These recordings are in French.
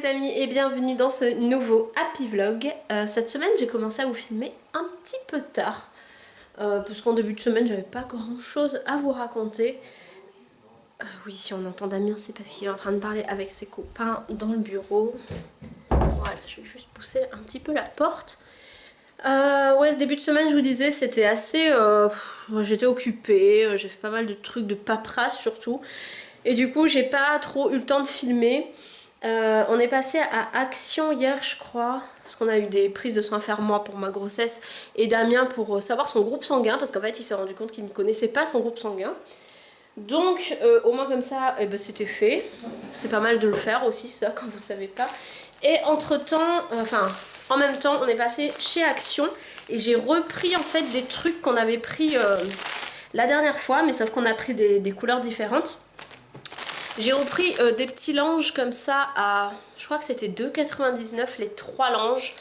les amis et bienvenue dans ce nouveau Happy Vlog. Cette semaine j'ai commencé à vous filmer un petit peu tard parce qu'en début de semaine j'avais pas grand chose à vous raconter. Oui, si on entend Damien c'est parce qu'il est en train de parler avec ses copains dans le bureau. Voilà, je vais juste pousser un petit peu la porte. Ouais, ce début de semaine je vous disais c'était assez... j'étais occupée, j'ai fait pas mal de trucs de paperasse surtout. Et du coup j'ai pas trop eu le temps de filmer. On est passé à Action hier je crois, parce qu'on a eu des prises de sang à faire moi pour ma grossesse et Damien pour savoir son groupe sanguin, parce qu'en fait il s'est rendu compte qu'il ne connaissait pas son groupe sanguin. Donc au moins comme ça eh ben, c'était fait. C'est pas mal de le faire aussi ça quand vous savez pas. Et entre temps, en même temps on est passé chez Action et j'ai repris en fait des trucs qu'on avait pris la dernière fois, mais sauf qu'on a pris des couleurs différentes. J'ai repris des petits langes comme ça à, je crois que c'était 2,99 les 3 langes.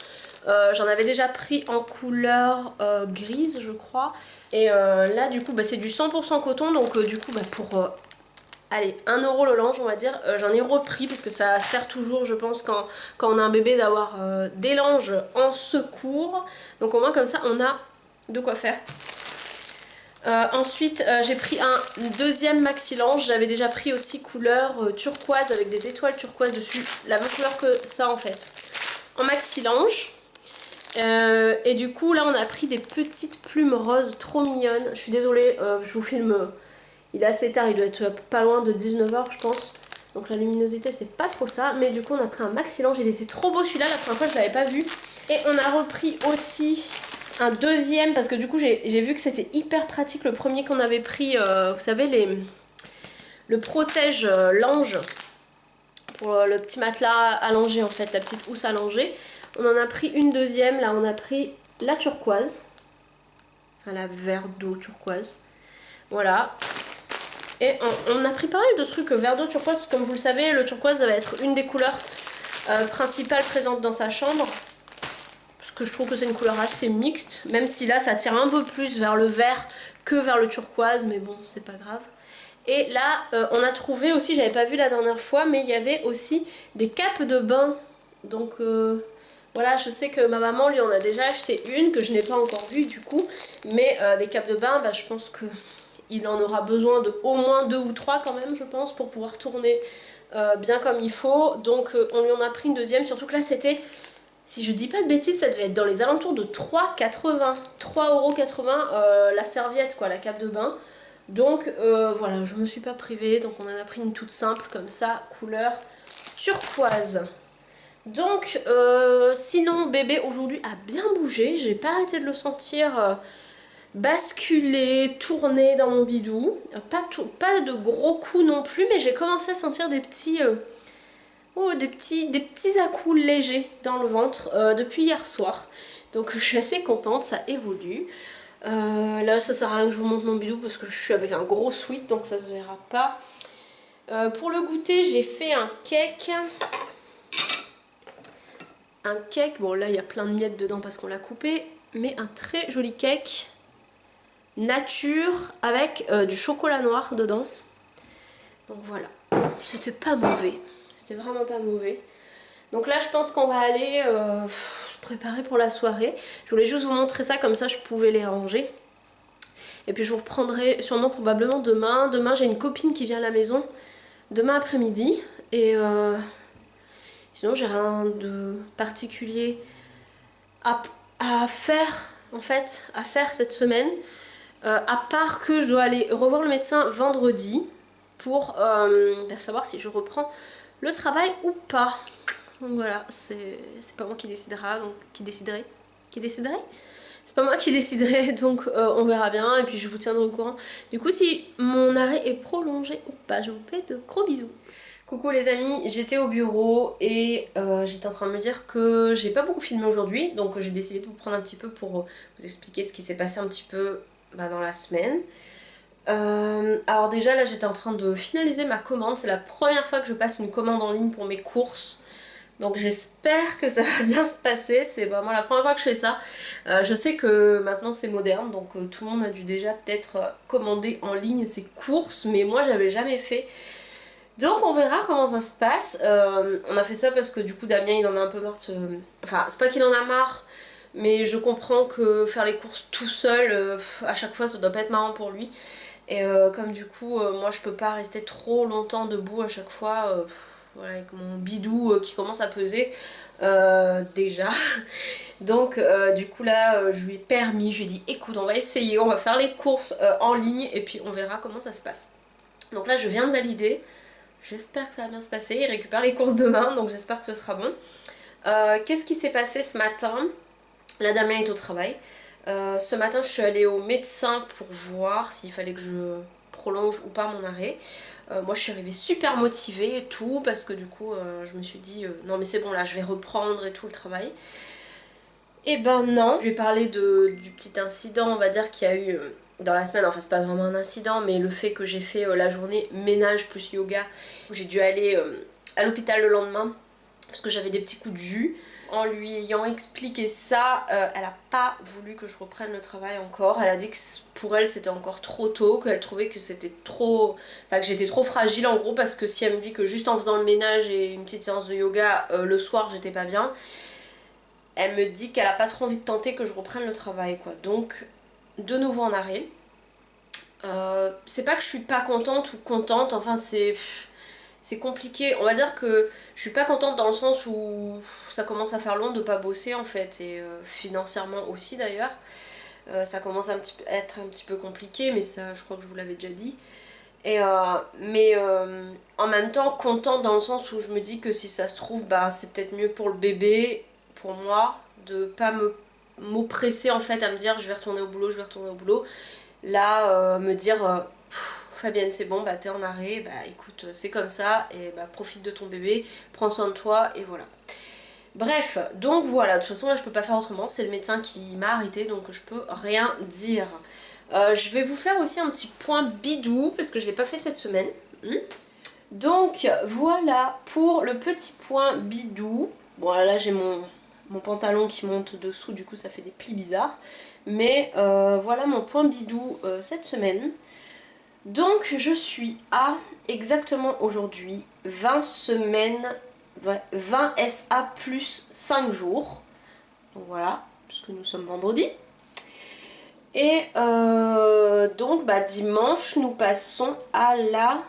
J'en avais déjà pris en couleur grise je crois. Et là du coup bah, c'est du 100% coton, donc du coup bah, pour allez 1 euro le lange on va dire, j'en ai repris parce que ça sert toujours je pense quand on a un bébé d'avoir des langes en secours. Donc au moins comme ça on a de quoi faire. Ensuite j'ai pris un deuxième maxi lange, j'avais déjà pris aussi couleur turquoise avec des étoiles turquoise dessus, la même couleur que ça en fait, en maxi lange. Et du coup là on a pris des petites plumes roses trop mignonnes. Je suis désolée, je vous filme, il est assez tard, il doit être pas loin de 19 h je pense. Donc la luminosité c'est pas trop ça, mais du coup on a pris un maxi lange, il était trop beau celui-là, la première fois je l'avais pas vu. Et on a repris aussi un deuxième parce que du coup j'ai vu que c'était hyper pratique le premier qu'on avait pris, vous savez le protège lange pour le petit matelas allongé en fait, la petite housse allongée. On en a pris une deuxième, là on a pris la turquoise, enfin la vert d'eau turquoise, voilà. Et on a pris pas mal de trucs vert d'eau turquoise, comme vous le savez le turquoise ça va être une des couleurs principales présentes dans sa chambre. Parce que je trouve que c'est une couleur assez mixte, même si là ça tire un peu plus vers le vert que vers le turquoise, mais bon c'est pas grave. Et là on a trouvé aussi, j'avais pas vu la dernière fois, mais il y avait aussi des capes de bain. Donc voilà, je sais que ma maman lui en a déjà acheté une que je n'ai pas encore vue du coup, mais des capes de bain, bah, je pense que il en aura besoin de au moins 2 ou 3 quand même je pense pour pouvoir tourner bien comme il faut. Donc on lui en a pris une deuxième, surtout que là c'était... Si je dis pas de bêtises, ça devait être dans les alentours de 3,80 €, la serviette quoi, la cape de bain. Donc voilà, je me suis pas privée, donc on en a pris une toute simple comme ça, couleur turquoise. Donc sinon bébé aujourd'hui a bien bougé, j'ai pas arrêté de le sentir basculer, tourner dans mon bidou. Pas de gros coups non plus, mais j'ai commencé à sentir des petits... des petits à-coups légers dans le ventre depuis hier soir. Donc je suis assez contente, ça évolue. Là ça sert à rien que je vous montre mon bidou parce que je suis avec un gros sweat donc ça se verra pas. Pour le goûter j'ai fait un cake. Un cake, bon là il y a plein de miettes dedans parce qu'on l'a coupé. Mais un très joli cake nature avec du chocolat noir dedans. Donc voilà, c'était pas mauvais. C'était vraiment pas mauvais. Donc là je pense qu'on va aller se préparer pour la soirée. Je voulais juste vous montrer ça, comme ça je pouvais les ranger. Et puis je vous reprendrai sûrement probablement demain. Demain j'ai une copine qui vient à la maison. Demain après-midi. Et sinon j'ai rien de particulier à faire en fait. À faire cette semaine. À part que je dois aller revoir le médecin vendredi. Pour savoir si je reprends le travail ou pas. Donc voilà, c'est pas moi qui décidera, donc qui déciderait c'est pas moi qui déciderai, donc on verra bien et puis je vous tiendrai au courant. Du coup si mon arrêt est prolongé ou pas, je vous fais de gros bisous. Coucou les amis, j'étais au bureau et j'étais en train de me dire que j'ai pas beaucoup filmé aujourd'hui, donc j'ai décidé de vous prendre un petit peu pour vous expliquer ce qui s'est passé un petit peu dans la semaine. Alors déjà là j'étais en train de finaliser ma commande, c'est la première fois que je passe une commande en ligne pour mes courses. Donc j'espère que ça va bien se passer, c'est vraiment la première fois que je fais ça. Je sais que maintenant c'est moderne, donc tout le monde a dû déjà peut-être commander en ligne ses courses, mais moi j'avais jamais fait. Donc on verra comment ça se passe. On a fait ça parce que du coup Damien il en a un peu marre de... Enfin c'est pas qu'il en a marre, mais je comprends que faire les courses tout seul, à chaque fois ça doit pas être marrant pour lui. Et comme du coup moi je peux pas rester trop longtemps debout à chaque fois, voilà, avec mon bidou qui commence à peser déjà. Donc du coup là je lui ai permis, je lui ai dit écoute on va essayer, on va faire les courses en ligne et puis on verra comment ça se passe. Donc là je viens de valider. J'espère que ça va bien se passer, il récupère les courses demain, donc j'espère que ce sera bon. Qu'est-ce qui s'est passé ce matin? La Damien est au travail. Ce matin je suis allée au médecin pour voir s'il fallait que je prolonge ou pas mon arrêt. Moi je suis arrivée super motivée et tout, parce que du coup je me suis dit non mais c'est bon là je vais reprendre et tout le travail. Et ben non, je lui ai parlé du petit incident on va dire qu'il y a eu... dans la semaine, enfin c'est pas vraiment un incident, mais le fait que j'ai fait la journée ménage plus yoga, où j'ai dû aller à l'hôpital le lendemain parce que j'avais des petits coups de jus. En lui ayant expliqué ça, elle a pas voulu que je reprenne le travail encore. Elle a dit que pour elle c'était encore trop tôt, qu'elle trouvait que c'était trop... Enfin que j'étais trop fragile en gros, parce que si elle me dit que juste en faisant le ménage et une petite séance de yoga le soir j'étais pas bien, elle me dit qu'elle a pas trop envie de tenter que je reprenne le travail quoi. Donc de nouveau en arrêt. C'est pas que je suis pas contente ou contente, enfin c'est compliqué. On va dire que je suis pas contente dans le sens où ça commence à faire long de pas bosser en fait, et financièrement aussi d'ailleurs. Ça commence à être un petit peu compliqué, mais ça je crois que je vous l'avais déjà dit. Et mais en même temps contente dans le sens où je me dis que si ça se trouve bah c'est peut-être mieux pour le bébé, pour moi, de pas m'oppresser en fait à me dire je vais retourner au boulot, je vais retourner au boulot. Là me dire Fabienne c'est bon, bah t'es en arrêt, bah écoute c'est comme ça, et bah profite de ton bébé, prends soin de toi et voilà. Bref, donc voilà, de toute façon là je peux pas faire autrement, c'est le médecin qui m'a arrêté donc je peux rien dire. Je vais vous faire aussi un petit point bidou parce que je l'ai pas fait cette semaine. Donc voilà pour le petit point bidou. Bon là j'ai mon pantalon qui monte dessous, du coup ça fait des plis bizarres. Mais voilà mon point bidou cette semaine. Donc je suis à exactement aujourd'hui 20 semaines, 20 SA plus 5 jours. Donc voilà, puisque nous sommes vendredi. Et donc bah, dimanche nous passons à la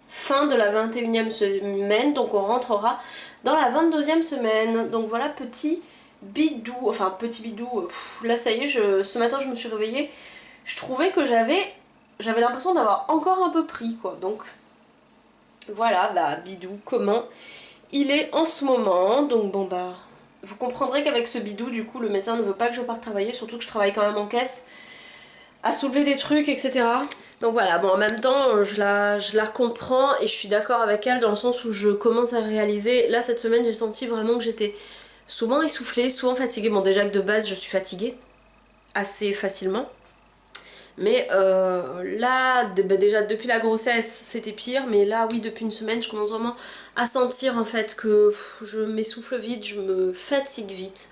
fin de la 21e semaine. Donc on rentrera dans la 22e semaine. Donc voilà petit bidou, enfin petit bidou, là ça y est, ce matin je me suis réveillée, je trouvais que j'avais l'impression d'avoir encore un peu pris quoi, donc voilà, bah bidou, comment il est en ce moment. Donc bon bah, vous comprendrez qu'avec ce bidou du coup le médecin ne veut pas que je parte travailler, surtout que je travaille quand même en caisse, à soulever des trucs etc. Donc voilà, bon en même temps je la comprends et je suis d'accord avec elle dans le sens où je commence à réaliser, là cette semaine j'ai senti vraiment que j'étais souvent essoufflée, souvent fatiguée. Bon déjà que de base je suis fatiguée assez facilement. Mais là, bah déjà depuis la grossesse c'était pire, mais là oui depuis une semaine je commence vraiment à sentir en fait que je m'essouffle vite, je me fatigue vite.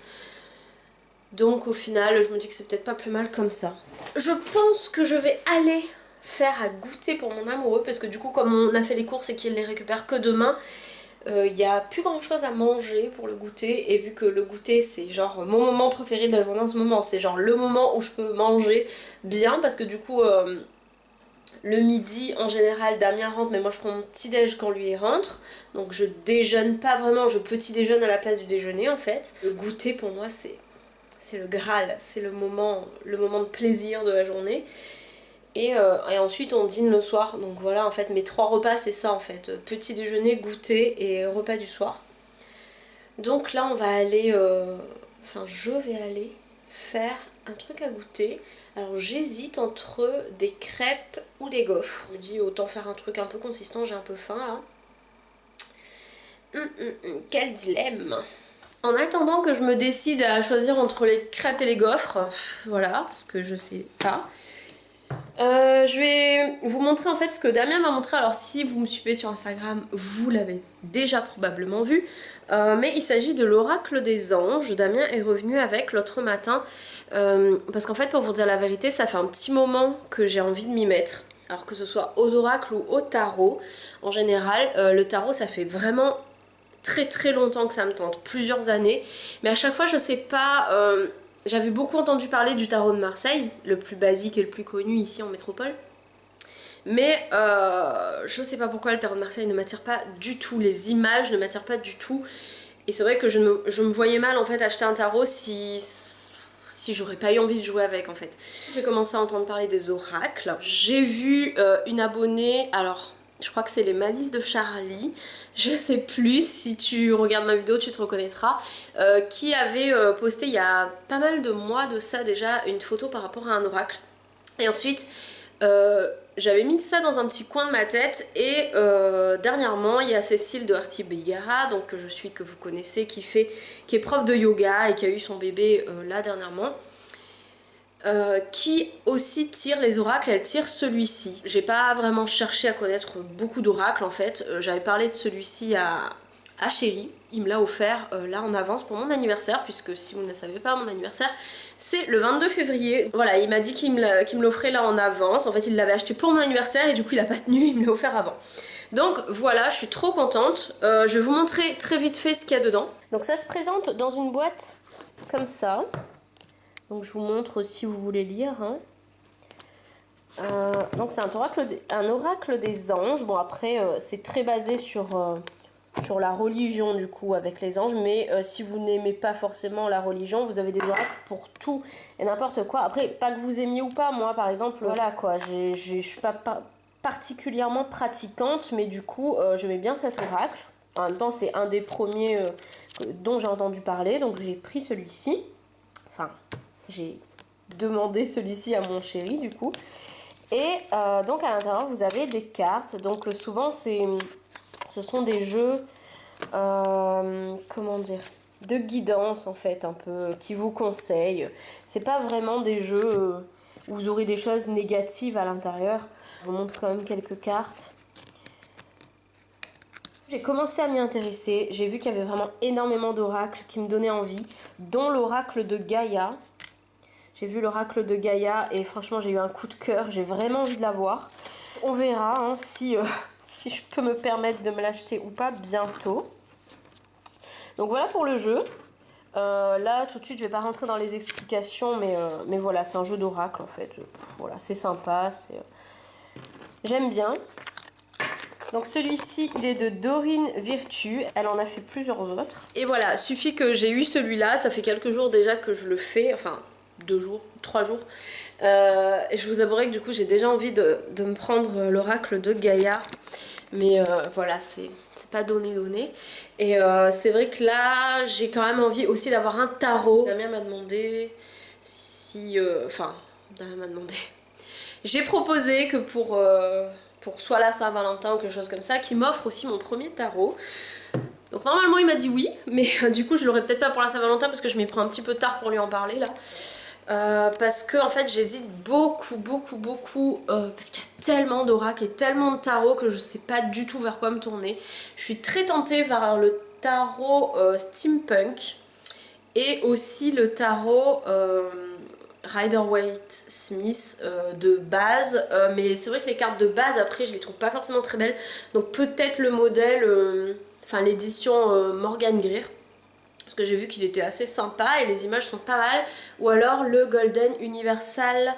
Donc au final je me dis que c'est peut-être pas plus mal comme ça. Je pense que je vais aller faire à goûter pour mon amoureux, parce que du coup comme on a fait les courses et qu'il les récupère que demain, il n'y a plus grand chose à manger pour le goûter, et vu que le goûter c'est genre mon moment préféré de la journée en ce moment, c'est genre le moment où je peux manger bien, parce que du coup le midi en général Damien rentre, mais moi je prends mon petit déj quand lui rentre, donc je déjeune pas vraiment, je petit déjeune à la place du déjeuner en fait. Le goûter pour moi c'est le Graal, c'est le moment de plaisir de la journée. Et ensuite on dîne le soir, donc voilà en fait mes 3 repas c'est ça en fait, petit déjeuner, goûter et repas du soir. Donc là on va aller, enfin je vais aller faire un truc à goûter. Alors j'hésite entre des crêpes ou des gaufres. Je me dis autant faire un truc un peu consistant, j'ai un peu faim là. Quel dilemme! En attendant que je me décide à choisir entre les crêpes et les gaufres, voilà, parce que je sais pas. Je vais vous montrer en fait ce que Damien m'a montré. Alors si vous me suivez sur Instagram, vous l'avez déjà probablement vu, mais il s'agit de l'oracle des anges. Damien est revenu avec l'autre matin, parce qu'en fait pour vous dire la vérité ça fait un petit moment que j'ai envie de m'y mettre. Alors que ce soit aux oracles ou au tarot, en général, le tarot ça fait vraiment très très longtemps que ça me tente, plusieurs années. Mais à chaque fois je sais pas, j'avais beaucoup entendu parler du tarot de Marseille, le plus basique et le plus connu ici en métropole. Mais je sais pas pourquoi le tarot de Marseille ne m'attire pas du tout, les images ne m'attirent pas du tout. Et c'est vrai que je me voyais mal en fait acheter un tarot si j'aurais pas eu envie de jouer avec en fait. J'ai commencé à entendre parler des oracles. J'ai vu une abonnée, alors je crois que c'est les Malices de Charlie, je sais plus, si tu regardes ma vidéo tu te reconnaîtras, qui avait posté il y a pas mal de mois de ça déjà une photo par rapport à un oracle. Et ensuite j'avais mis ça dans un petit coin de ma tête et dernièrement il y a Cécile de Arti Bigara, donc que vous connaissez, qui est prof de yoga et qui a eu son bébé là dernièrement, qui aussi tire les oracles. Elle tire celui-ci. J'ai pas vraiment cherché à connaître beaucoup d'oracles en fait, j'avais parlé de celui-ci à Chéri, il me l'a offert là en avance pour mon anniversaire, puisque si vous ne le savez pas, mon anniversaire c'est le 22 février. Voilà, il m'a dit qu'il me l'offrait là en avance. En fait il l'avait acheté pour mon anniversaire et du coup il a pas tenu, il me l'a offert avant. Donc voilà, je suis trop contente. Je vais vous montrer très vite fait ce qu'il y a dedans. Donc ça se présente dans une boîte comme ça. Donc je vous montre si vous voulez lire, hein. Donc c'est un oracle des anges. Bon après c'est très basé sur la religion du coup avec les anges, mais si vous n'aimez pas forcément la religion, vous avez des oracles pour tout et n'importe quoi. Après, pas que vous aimiez ou pas, moi par exemple, voilà quoi, je suis pas particulièrement pratiquante, mais du coup j'aimais bien cet oracle. En même temps c'est un des premiers dont j'ai entendu parler, donc j'ai pris celui-ci. Enfin, j'ai demandé celui-ci à mon chéri du coup. Et donc à l'intérieur vous avez des cartes, donc souvent ce sont des jeux, comment dire, de guidance en fait, un peu, qui vous conseillent. C'est pas vraiment des jeux où vous aurez des choses négatives à l'intérieur. Je vous montre quand même quelques cartes. J'ai commencé à m'y intéresser, j'ai vu qu'il y avait vraiment énormément d'oracles qui me donnaient envie, dont l'oracle de Gaïa. J'ai vu l'oracle de Gaïa et franchement j'ai eu un coup de cœur, j'ai vraiment envie de l'avoir. On verra hein, si je peux me permettre de me l'acheter ou pas bientôt. Donc voilà pour le jeu. Là tout de suite je vais pas rentrer dans les explications, mais voilà, c'est un jeu d'oracle en fait. Voilà, c'est sympa, j'aime bien. Donc celui-ci il est de Dorine Virtue, elle en a fait plusieurs autres. Et voilà, suffit que j'ai eu celui-là, ça fait quelques jours déjà que je le fais, enfin 2 jours, 3 jours. Et je vous avouerai que du coup j'ai déjà envie de me prendre l'oracle de Gaïa. Mais voilà, c'est pas donné. Et c'est vrai que là j'ai quand même envie aussi d'avoir un tarot. Damien m'a demandé si... Enfin, Damien m'a demandé. J'ai proposé que pour soit la Saint-Valentin ou quelque chose comme ça, qu'il m'offre aussi mon premier tarot. Donc normalement il m'a dit oui, mais du coup je l'aurai peut-être pas pour la Saint-Valentin parce que je m'y prends un petit peu tard pour lui en parler là. Parce que en fait j'hésite beaucoup parce qu'il y a tellement d'oracles et tellement de tarots que je sais pas du tout vers quoi me tourner. Je suis très tentée vers le tarot steampunk et aussi le tarot Rider-Waite-Smith de base, mais c'est vrai que les cartes de base après je les trouve pas forcément très belles, donc peut-être le modèle, enfin l'édition Morgan Greer, parce que j'ai vu qu'il était assez sympa et les images sont pas mal, ou alors le Golden Universal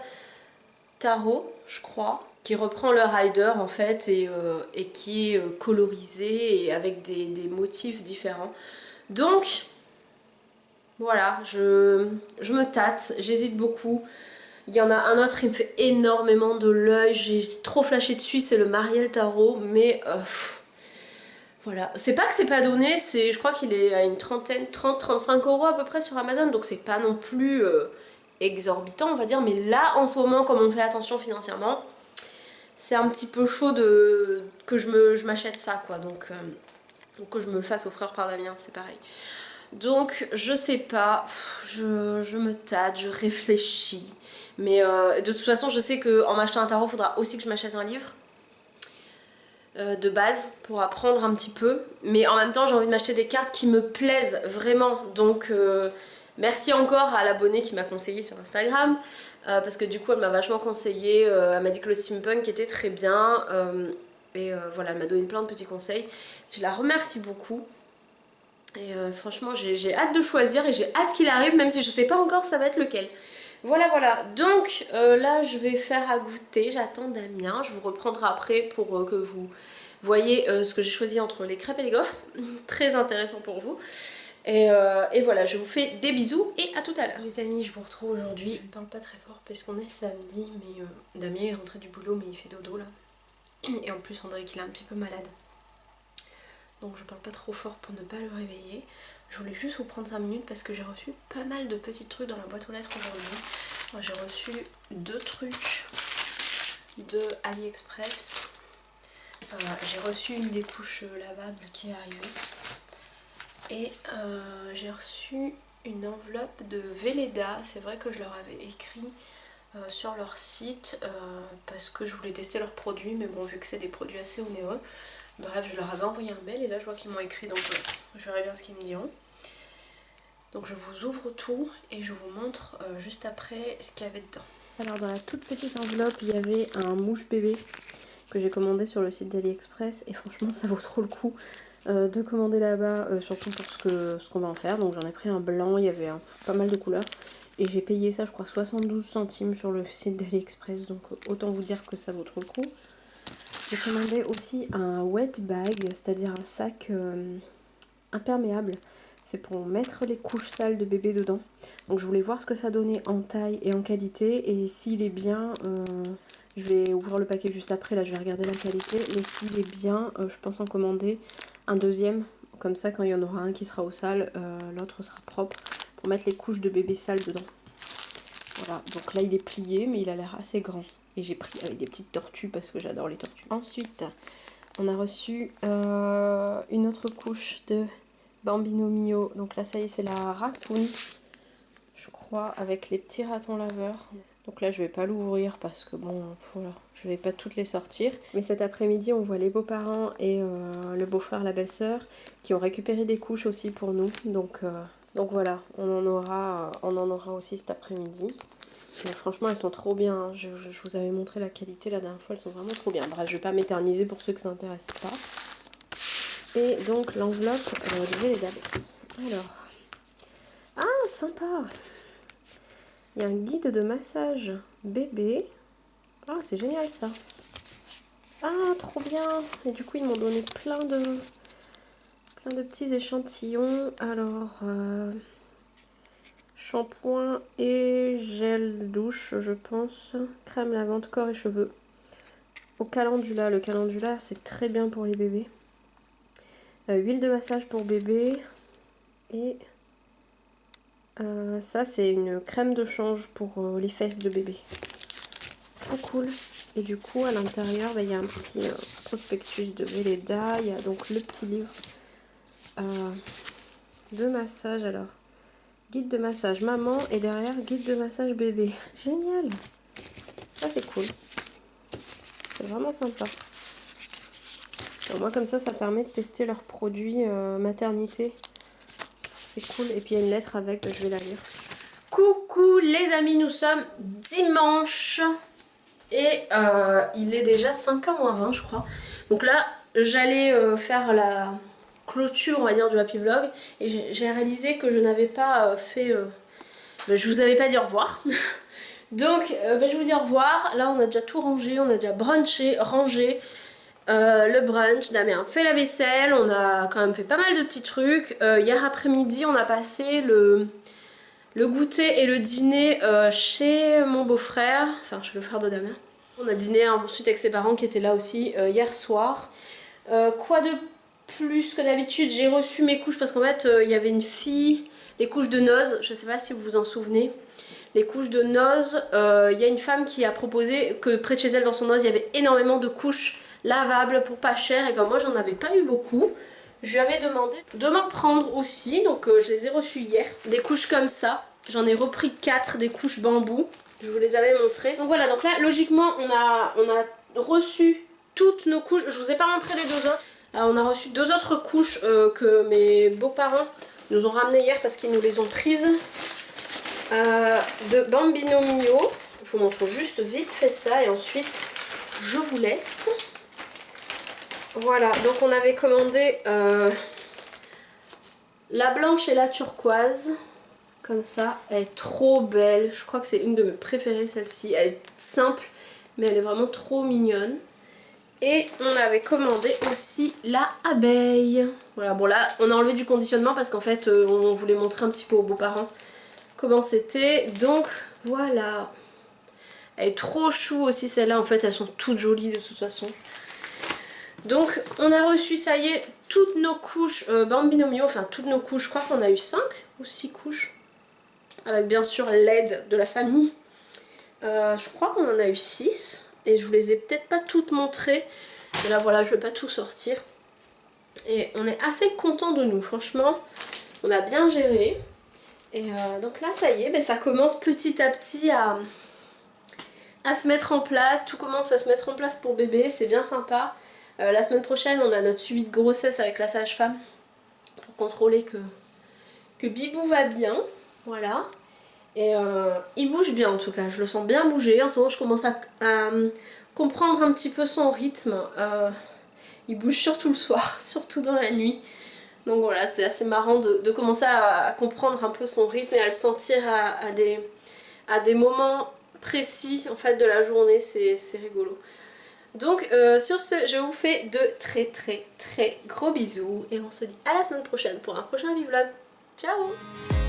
Tarot je crois, qui reprend le Rider en fait et qui est colorisé et avec des motifs différents. Donc voilà, je me tâte, j'hésite beaucoup. Il y en a un autre qui me fait énormément de l'œil, j'ai trop flashé dessus, c'est le Mariel Tarot, mais voilà. C'est pas que c'est pas donné, je crois qu'il est à une trentaine, 30-35 € à peu près sur Amazon, donc c'est pas non plus exorbitant on va dire, mais là en ce moment comme on fait attention financièrement, c'est un petit peu chaud que je m'achète ça quoi, donc que je me le fasse offrir par Damien, c'est pareil. Donc je sais pas, je me tâte, je réfléchis, mais de toute façon je sais qu'en m'achetant un tarot il faudra aussi que je m'achète un livre de base pour apprendre un petit peu, mais en même temps j'ai envie de m'acheter des cartes qui me plaisent vraiment, donc Merci encore à l'abonnée qui m'a conseillé sur Instagram, parce que du coup elle m'a vachement conseillé, elle m'a dit que le steampunk était très bien, voilà, elle m'a donné plein de petits conseils. Je la remercie beaucoup. Et franchement j'ai hâte de choisir et j'ai hâte qu'il arrive, même si je sais pas encore ça va être lequel. Voilà voilà, donc là je vais faire à goûter, j'attends Damien, je vous reprendrai après pour que vous voyez ce que j'ai choisi entre les crêpes et les gaufres, très intéressant pour vous. Et voilà, je vous fais des bisous et à tout à l'heure. Les amis, je vous retrouve aujourd'hui, je ne parle pas très fort puisqu'on est samedi, mais Damien est rentré du boulot mais il fait dodo là. Et en plus André qu'il est un petit peu malade. Donc je parle pas trop fort pour ne pas le réveiller. Je voulais juste vous prendre 5 minutes parce que j'ai reçu pas mal de petits trucs dans la boîte aux lettres aujourd'hui. Moi j'ai reçu 2 trucs de AliExpress. J'ai reçu une des couches lavables qui est arrivée. Et j'ai reçu une enveloppe de Velleda. C'est vrai que je leur avais écrit sur leur site parce que je voulais tester leurs produits. Mais bon, vu que c'est des produits assez onéreux, bref, je leur avais envoyé un mail et là je vois qu'ils m'ont écrit, donc je verrai bien ce qu'ils me diront. Donc je vous ouvre tout et je vous montre juste après ce qu'il y avait dedans. Alors dans la toute petite enveloppe, il y avait un mouche bébé que j'ai commandé sur le site d'AliExpress et franchement ça vaut trop le coup de commander là-bas, surtout pour ce qu'on va en faire. Donc j'en ai pris un blanc, il y avait pas mal de couleurs et j'ai payé ça je crois 72 centimes sur le site d'AliExpress, donc autant vous dire que ça vaut trop le coup. J'ai commandé aussi un wet bag, c'est-à-dire un sac imperméable. C'est pour mettre les couches sales de bébé dedans. Donc je voulais voir ce que ça donnait en taille et en qualité. Et s'il est bien, je vais ouvrir le paquet juste après. Là je vais regarder la qualité. Mais s'il est bien, je pense en commander un deuxième. Comme ça quand il y en aura un qui sera au sale, l'autre sera propre. Pour mettre les couches de bébé sales dedans. Voilà, donc là il est plié mais il a l'air assez grand. Et j'ai pris avec des petites tortues parce que j'adore les tortues. Ensuite, on a reçu une autre couche de Bambino Mio. Donc là, ça y est, c'est la raccoon, je crois, avec les petits ratons laveurs. Donc là, je vais pas l'ouvrir parce que bon, voilà, je vais pas toutes les sortir. Mais cet après-midi, on voit les beaux-parents et le beau-frère, la belle-sœur, qui ont récupéré des couches aussi pour nous. Donc voilà, on en aura aussi cet après-midi. Franchement elles sont trop bien, je vous avais montré la qualité la dernière fois, elles sont vraiment trop bien. Bref, je vais pas m'éterniser pour ceux que ça intéresse pas. Et donc l'enveloppe de Velleda. Alors, ah sympa, il y a un guide de massage bébé. Ah c'est génial ça. Ah trop bien. Et du coup ils m'ont donné plein de petits échantillons. Alors shampoing et gel douche, je pense. Crème lavande, corps et cheveux. Au calendula. Le calendula, c'est très bien pour les bébés. Huile de massage pour bébé. Et ça, c'est une crème de change pour les fesses de bébé. Trop cool. Et du coup, à l'intérieur, il y a un petit prospectus de Velleda. Il y a donc le petit livre de massage. Alors, guide de massage maman et derrière guide de massage bébé. Génial. Ça c'est cool. C'est vraiment sympa. Au moins comme ça permet de tester leurs produits maternité. C'est cool. Et puis il y a une lettre avec, je vais la lire. Coucou les amis, nous sommes dimanche. Et il est déjà 5h moins 20 je crois. Donc là j'allais faire la clôture on va dire du Happy Vlog. Et j'ai réalisé que je n'avais pas fait... je vous avais pas dit au revoir. Donc je vous dis au revoir. Là on a déjà tout rangé, on a déjà brunché, rangé le brunch. Damien fait la vaisselle, on a quand même fait pas mal de petits trucs. Hier après-midi on a passé le goûter et le dîner chez mon beau-frère, enfin chez le frère de Damien. On a dîné ensuite avec ses parents qui étaient là aussi hier soir. Quoi de plus que d'habitude, j'ai reçu mes couches parce qu'en fait il y avait une fille, les couches de noces, je sais pas si vous vous en souvenez. Les couches de noces, il y a une femme qui a proposé que près de chez elle dans son noce il y avait énormément de couches lavables pour pas cher et comme moi j'en avais pas eu beaucoup, je lui avais demandé de m'en prendre aussi, donc je les ai reçues hier. Des couches comme ça, j'en ai repris 4, des couches bambou, je vous les avais montrées. Donc voilà, donc là logiquement on a reçu toutes nos couches, je vous ai pas montré les deux autres. Alors, on a reçu 2 autres couches que mes beaux-parents nous ont ramenées hier parce qu'ils nous les ont prises. de Bambino Mio. Je vous montre juste vite fait ça et ensuite je vous laisse. Voilà, donc on avait commandé la blanche et la turquoise. Comme ça, elle est trop belle. Je crois que c'est une de mes préférées celle-ci. Elle est simple, mais elle est vraiment trop mignonne. Et on avait commandé aussi la abeille. Voilà, bon là, on a enlevé du conditionnement parce qu'en fait, on voulait montrer un petit peu aux beaux-parents comment c'était. Donc, voilà. Elle est trop chou aussi celle-là. En fait, elles sont toutes jolies de toute façon. Donc, on a reçu, ça y est, toutes nos couches Bambino Mio. Enfin, toutes nos couches. Je crois qu'on a eu 5 ou 6 couches. Avec bien sûr l'aide de la famille. Je crois qu'on en a eu 6. Et je vous les ai peut-être pas toutes montrées. Mais là voilà, je vais pas tout sortir. Et on est assez content de nous, franchement. On a bien géré. Et donc là ça y est, ben, ça commence petit à petit à se mettre en place. Tout commence à se mettre en place pour bébé, c'est bien sympa. La semaine prochaine on a notre suivi de grossesse avec la sage-femme. Pour contrôler que Bibou va bien. Voilà. Et il bouge bien en tout cas, je le sens bien bouger. En ce moment je commence à comprendre un petit peu son rythme. Il bouge surtout le soir, surtout dans la nuit. Donc voilà, c'est assez marrant de commencer à comprendre un peu son rythme et à le sentir à des moments précis en fait de la journée, c'est rigolo. Donc sur ce, je vous fais de très très très gros bisous et on se dit à la semaine prochaine pour un prochain vlog. Ciao!